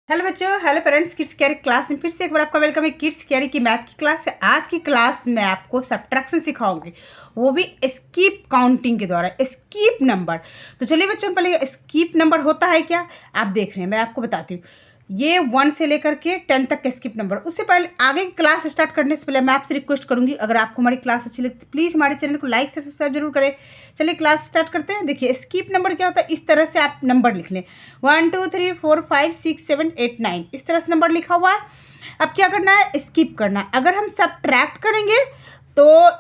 Hello बच्चों, hello parents. Kids carry class में फिर से एक बार आपका वेलकम है। किड्स कैरी की मैथ की क्लास है। आज की क्लास में आपको सब्ट्रैक्शन सिखाऊंगी, वो भी स्कीप काउंटिंग के द्वारा, स्कीप नंबर। तो चलिए बच्चों, पहले स्कीप नंबर होता है क्या आप देख रहे हैं, मैं आपको बताती हूँ। ये 1 से लेकर के 10 तक का स्किप नंबर। उससे पहले आगे की क्लास स्टार्ट करने से पहले मैं आपसे रिक्वेस्ट करूंगी, अगर आपको हमारी क्लास अच्छी लगती है प्लीज़ हमारे चैनल को लाइक से सब्सक्राइब जरूर करें। चलिए क्लास स्टार्ट करते हैं। देखिए स्किप नंबर क्या होता है, इस तरह से आप नंबर लिख लें 1 2 3 4 5 6 7 8 9, इस तरह से नंबर लिखा हुआ है। अब क्या करना है, स्किप करना है। अगर हम सब्ट्रैक्ट करेंगे तो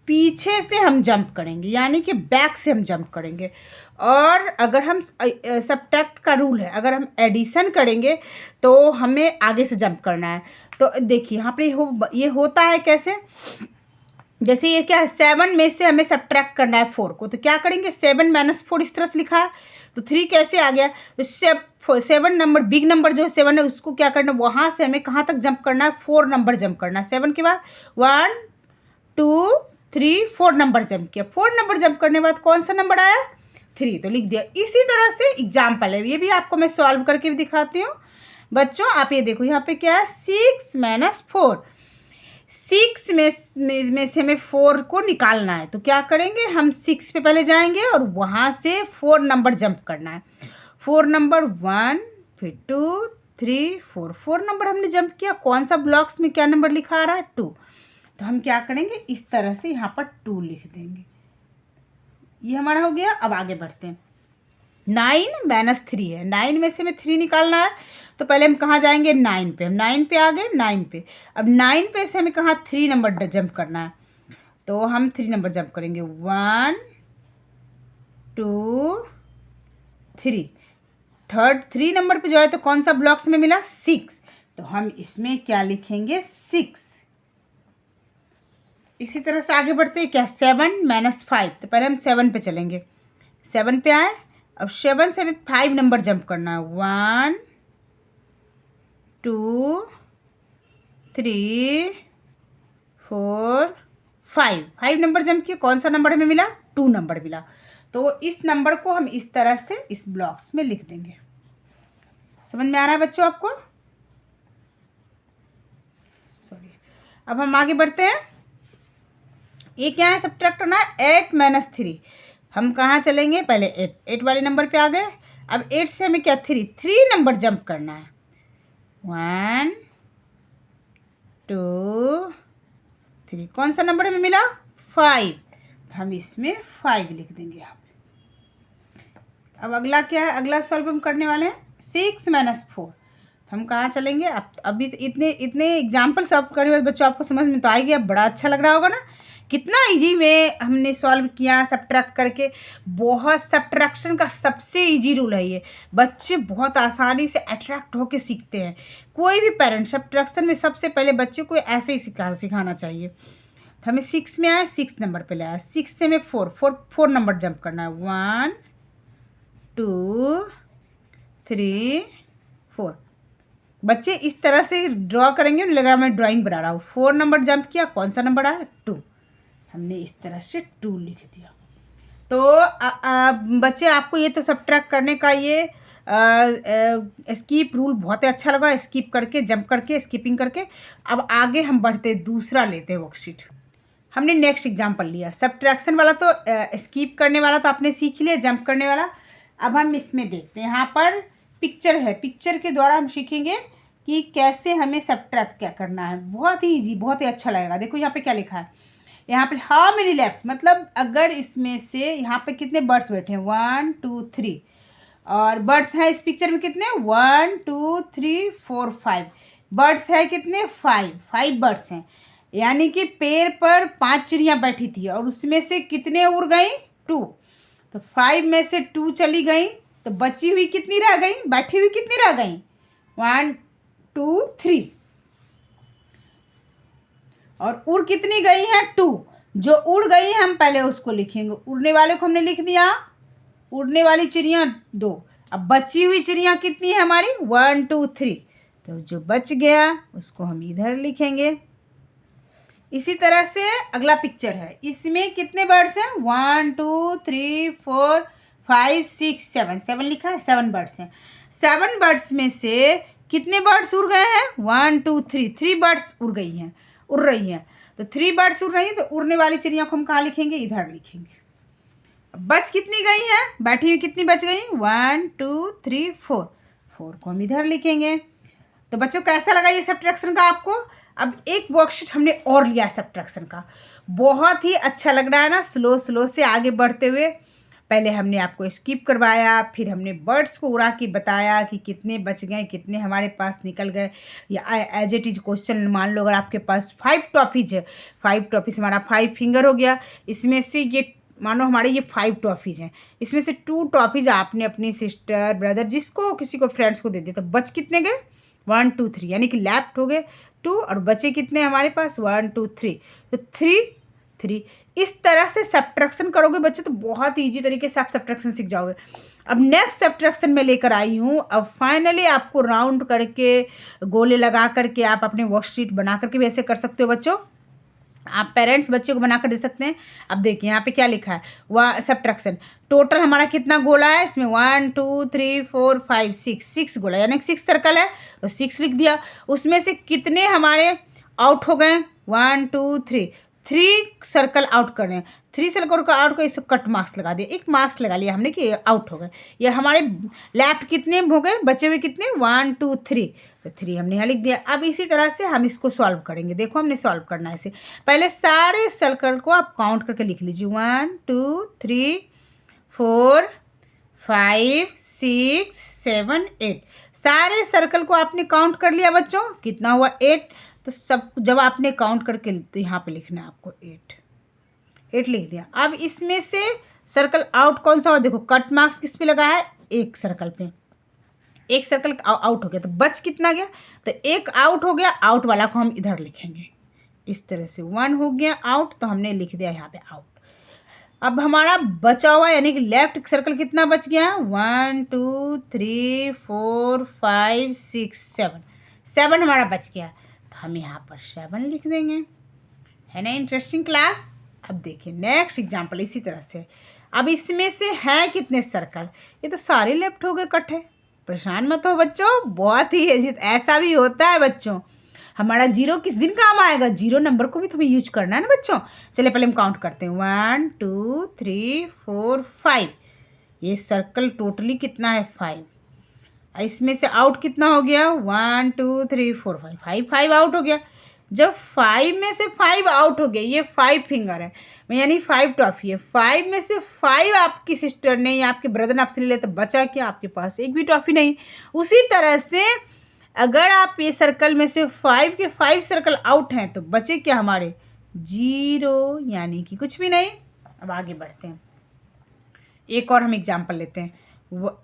पीछे से हम जंप करेंगे, यानी कि बैक से हम जंप करेंगे। और अगर हम सब्ट्रैक्ट का रूल है, अगर हम एडिशन करेंगे तो हमें आगे से जंप करना है। तो देखिए यहाँ पे ये होता है कैसे, जैसे ये क्या है, 7 में से हमें सब्ट्रैक्ट करना है 4 को, तो क्या करेंगे 7 - 4 इस तरह से लिखा है। तो 3 कैसे आ गया, तो 7 नंबर बिग नंबर जो है 7 है, उसको क्या करना है, वहाँ से हमें कहाँ तक जंप करना है, 4 नंबर जंप करना है। 7 के बाद 1 2 3 4 नंबर जंप किया। 4 नंबर जंप करने के बाद कौन सा नंबर आया, 3, तो लिख दिया। इसी तरह से एग्जाम्पल है, ये भी आपको मैं सॉल्व करके भी दिखाती हूँ। बच्चों आप ये देखो यहाँ पे क्या है, 6 - 4, 6 में से हमें 4 को निकालना है। तो क्या करेंगे, हम 6 पे पहले जाएंगे और वहाँ से 4 नंबर जंप करना है। 4 नंबर 1, फिर 2 3 4, 4 नंबर हमने जंप किया। कौन सा ब्लॉक्स में क्या नंबर लिखा आ रहा है, 2, तो हम क्या करेंगे, इस तरह से यहाँ पर 2 लिख देंगे। ये हमारा हो गया। अब आगे बढ़ते हैं। 9 - 3 है, 9 में से हमें 3 निकालना है। तो पहले हम कहाँ जाएंगे, 9 पे। हम 9 पे आ गए, 9 पे। अब 9 पे से हमें कहाँ 3 नंबर जंप करना है, तो हम 3 नंबर जंप करेंगे। 1 2 3, थर्ड 3 नंबर पे जो है तो कौन सा ब्लॉक्स में मिला, 6, तो हम इसमें क्या लिखेंगे, 6। इसी तरह से आगे बढ़ते हैं। क्या, 7 - 5, तो पहले हम 7 पे चलेंगे। 7 पे आए, अब 7 से हमें 5 नंबर जंप करना है। 1 2 3 4 5, 5 नंबर जंप किए। कौन सा नंबर हमें मिला, 2 नंबर मिला। तो इस नंबर को हम इस तरह से इस ब्लॉक्स में लिख देंगे। समझ में आ रहा है बच्चों आपको, सॉरी। अब हम आगे बढ़ते हैं। ये क्या है, सब्ट्रैक्ट करना है 8 - 3। हम कहाँ चलेंगे, पहले 8 वाले नंबर पे आ गए। अब 8 से हमें क्या, 3 नंबर जंप करना है। 1 2 3, कौन सा नंबर हमें मिला, 5, तो हम इसमें 5 लिख देंगे यहाँ पे। अब अगला क्या है, अगला सॉल्व हम करने वाले हैं 6 - 4। तो हम कहाँ चलेंगे, अब अभी इतने इतने एग्जाम्पल सॉल्व करने वाले बच्चों आपको समझ में तो आएगी। अब बड़ा अच्छा लग रहा होगा ना, कितना इजी में हमने सॉल्व किया सब्ट्रैक्ट करके। बहुत सब्ट्रैक्शन का सबसे इजी रूल है ये, बच्चे बहुत आसानी से अट्रैक्ट होकर सीखते हैं। कोई भी पेरेंट सब्ट्रैक्शन में सबसे पहले बच्चे को ऐसे ही सिखाना चाहिए। तो हमें 6 में आया, 6 नंबर पे ले आया। 6 से हमें 4 नंबर जंप करना है। 1 2 3 4, बच्चे इस तरह से ड्रॉ करेंगे, लगा मैं ड्राइंग बना रहा हूँ। 4 नंबर जंप किया, कौन सा नंबर आया, 2, हमने इस तरह से 2 लिख दिया। तो बच्चे आपको ये तो सब्ट्रैक्ट करने का ये स्किप रूल बहुत ही अच्छा लगा, स्किप करके जंप करके स्किपिंग करके। अब आगे हम बढ़ते, दूसरा लेते हैं वर्कशीट। हमने नेक्स्ट एग्जाम्पल लिया सब्ट्रैक्शन वाला, तो स्किप करने वाला तो आपने सीख लिया, जंप करने वाला। अब हम इसमें देखते हैं, यहाँ पर पिक्चर है, पिक्चर के द्वारा हम सीखेंगे कि कैसे हमें सब्ट्रैक्ट क्या करना है। बहुत ही ईजी, बहुत ही अच्छा लगेगा। देखो यहाँ पे क्या लिखा है, यहाँ पे हाउ मेनी लेफ्ट, मतलब अगर इसमें से यहाँ पे कितने बर्ड्स बैठे हैं, 1 2 3, और बर्ड्स हैं इस पिक्चर में कितने, 1 2 3 4 5 बर्ड्स है, कितने, 5 बर्ड्स हैं। यानी कि पेड़ पर 5 चिड़ियाँ बैठी थी और उसमें से कितने उड़ गई, 2, तो 5 में से 2 चली गई, तो बची हुई कितनी रह गई, बैठी हुई कितनी रह गई, 1 2 3, और उड़ कितनी गई हैं, 2। जो उड़ गई हम पहले उसको लिखेंगे, उड़ने वाले को हमने लिख दिया, उड़ने वाली चिड़िया 2। अब बची हुई चिड़िया कितनी है हमारी, 1 2 3, तो जो बच गया उसको हम इधर लिखेंगे। इसी तरह से अगला पिक्चर है, इसमें कितने बर्ड्स हैं, 1 2 3 4 5 6 7, 7 लिखा है, 7 बर्ड्स हैं। 7 बर्ड्स में से कितने बर्ड्स उड़ गए हैं? 1 2 3, 3 बर्ड्स उड़ रही हैं। तो 3 बर्ड्स उड़ रही हैं, तो उड़ने वाली चिड़िया को हम कहाँ लिखेंगे? इधर लिखेंगे। बच कितनी गई हैं? बैठी हुई कितनी बच गई? 1 2 3 4, 4 को हम इधर लिखेंगे। तो बच्चों कैसा लगा ये सब्ट्रैक्शन का आपको? अब एक वर्कशीट हमने और लिया है सब्ट्रैक्शन का, बहुत ही अच्छा लग रहा है ना। स्लो से आगे बढ़ते हुए पहले हमने आपको स्किप करवाया, फिर हमने बर्ड्स को उड़ा के बताया कि कितने बच गए, कितने हमारे पास निकल गए, या एज इट इज क्वेश्चन मान लो अगर आपके पास 5 टॉफीज है, 5 टॉफीज हमारा 5 फिंगर हो गया। इसमें से ये मानो हमारे ये 5 टॉफीज हैं, इसमें से 2 टॉफीज आपने अपनी सिस्टर ब्रदर जिसको किसी को फ्रेंड्स को दे दिए, तो बच कितने गए? 1 2 3, यानी कि लेफ्ट हो गए 2 और बचे कितने हमारे पास? 1 2 3, तो 3। इस तरह से सब्ट्रैक्शन करोगे बच्चे तो बहुत ईजी तरीके से आप सब्ट्रैक्शन सीख जाओगे। अब नेक्स्ट सब्ट्रैक्शन में लेकर आई हूँ। अब फाइनली आपको राउंड करके गोले लगा करके आप अपने वर्कशीट बना करके भी ऐसे कर सकते हो बच्चों। आप पेरेंट्स बच्चे को बनाकर दे सकते हैं। अब देखिए यहाँ पे क्या लिखा है, वह सब्ट्रैक्शन टोटल हमारा कितना गोला है इसमें? 1 2 3 4 5 6 गोला, यानी 6 सर्कल है तो 6 लिख दिया। उसमें से कितने हमारे आउट हो गए? 1 2 3 सर्कल आउट कर रहे हैं। 3 सर्कल का आउट कर इसको कट मार्क्स लगा दिया, एक मार्क्स लगा लिया हमने कि आउट हो गए। ये हमारे लेफ्ट कितने हो गए? बचे हुए कितने? 1 2 3, तो 3 हमने यहाँ लिख दिया। अब इसी तरह से हम इसको सॉल्व करेंगे। देखो हमने सॉल्व करना है इसे, पहले सारे सर्कल को आप काउंट करके लिख लीजिए। 1 2 3 4 5 6 7 8, सारे सर्कल को आपने काउंट कर लिया बच्चों। कितना हुआ? 8। तो सब जब आपने काउंट करके तो यहाँ पे लिखना है आपको 8 लिख दिया। अब इसमें से सर्कल आउट कौन सा हुआ? देखो कट मार्क्स किस पे लगा है? एक सर्कल पे, एक सर्कल आउट हो गया, तो बच कितना गया? तो एक आउट हो गया, आउट वाला को हम इधर लिखेंगे इस तरह से। 1 हो गया आउट, तो हमने लिख दिया यहाँ पे आउट। अब हमारा बचा हुआ यानी कि लेफ्ट सर्कल कितना बच गया? 1 2 3 4 5 6 7 हमारा बच गया, तो हम यहाँ पर 7 लिख देंगे। है ना इंटरेस्टिंग क्लास? अब देखिए नेक्स्ट एग्जाम्पल इसी तरह से। अब इसमें से हैं कितने सर्कल? ये तो सारे लेफ्ट हो गए कट है। परेशान मत हो बच्चों, बहुत ही ऐसा भी होता है बच्चों। हमारा 0 किस दिन काम आएगा? 0 नंबर को भी तुम्हें यूज करना है ना बच्चों। चलिए पहले हम काउंट करते हैं। 1 2 3 4 5, ये सर्कल टोटली कितना है? 5। इसमें से आउट कितना हो गया? 1 2 3 4 5, 5 आउट हो गया। जब 5 में से 5 आउट हो गए, ये 5 फिंगर है यानी 5 टॉफी है, 5 में से 5 आपकी सिस्टर ने या आपके ब्रदर ने आपसे ले लिया, तो बचा क्या? आपके पास एक भी टॉफी नहीं। उसी तरह से अगर आप ये सर्कल में से 5 के 5 सर्कल आउट हैं, तो बचे क्या हमारे? 0, यानी कि कुछ भी नहीं। अब आगे बढ़ते हैं, एक और हम एग्जाम्पल लेते हैं।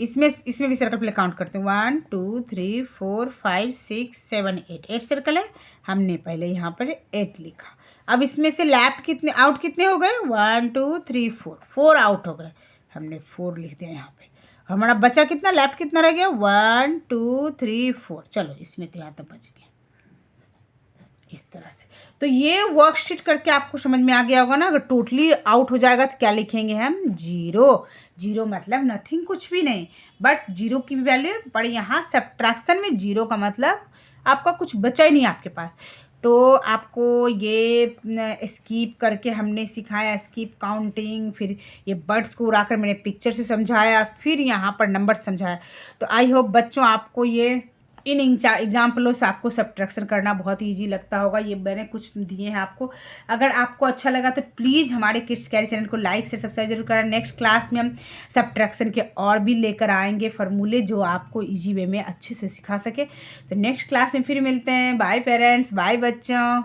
इसमें भी सर्कल पहले काउंट करते हैं। 1 2 3 4 5 6 7 8 सर्कल है, हमने पहले यहाँ पर 8 लिखा। अब इसमें से लेफ्ट कितने आउट कितने हो गए? 1 2 3 4 आउट हो गए, हमने 4 लिख दिया यहाँ पे। हमारा बचा कितना? लेफ्ट कितना रह गया? 1 2 3 4, चलो इसमें तो यहाँ तक बच गया इस तरह से। तो ये वर्कशीट करके आपको समझ में आ गया होगा ना। अगर टोटली आउट हो जाएगा तो क्या लिखेंगे हम? 0 मतलब नथिंग, कुछ भी नहीं, बट 0 की भी वैल्यू है। पर यहाँ सब्ट्रैक्शन में 0 का मतलब आपका कुछ बचा ही नहीं आपके पास। तो आपको ये स्कीप करके हमने सिखाया, स्कीप काउंटिंग, फिर ये बर्ड्स को उड़ाकर मैंने पिक्चर से समझाया, फिर यहाँ पर नंबर समझाया। तो आई होप बच्चों आपको ये इन एग्जाम्पलों से आपको सब्ट्रैक्शन करना बहुत ईजी लगता होगा। ये मैंने कुछ दिए हैं आपको। अगर आपको अच्छा लगा तो प्लीज़ हमारे किड्स कैरी चैनल को लाइक से सब्सक्राइब जरूर करें। नेक्स्ट क्लास में हम सब्ट्रैक्शन के और भी लेकर आएंगे फार्मूले जो आपको ईजी वे में अच्छे से सिखा सके। तो नेक्स्ट क्लास में फिर मिलते हैं। बाय पेरेंट्स, बाय बच्चों।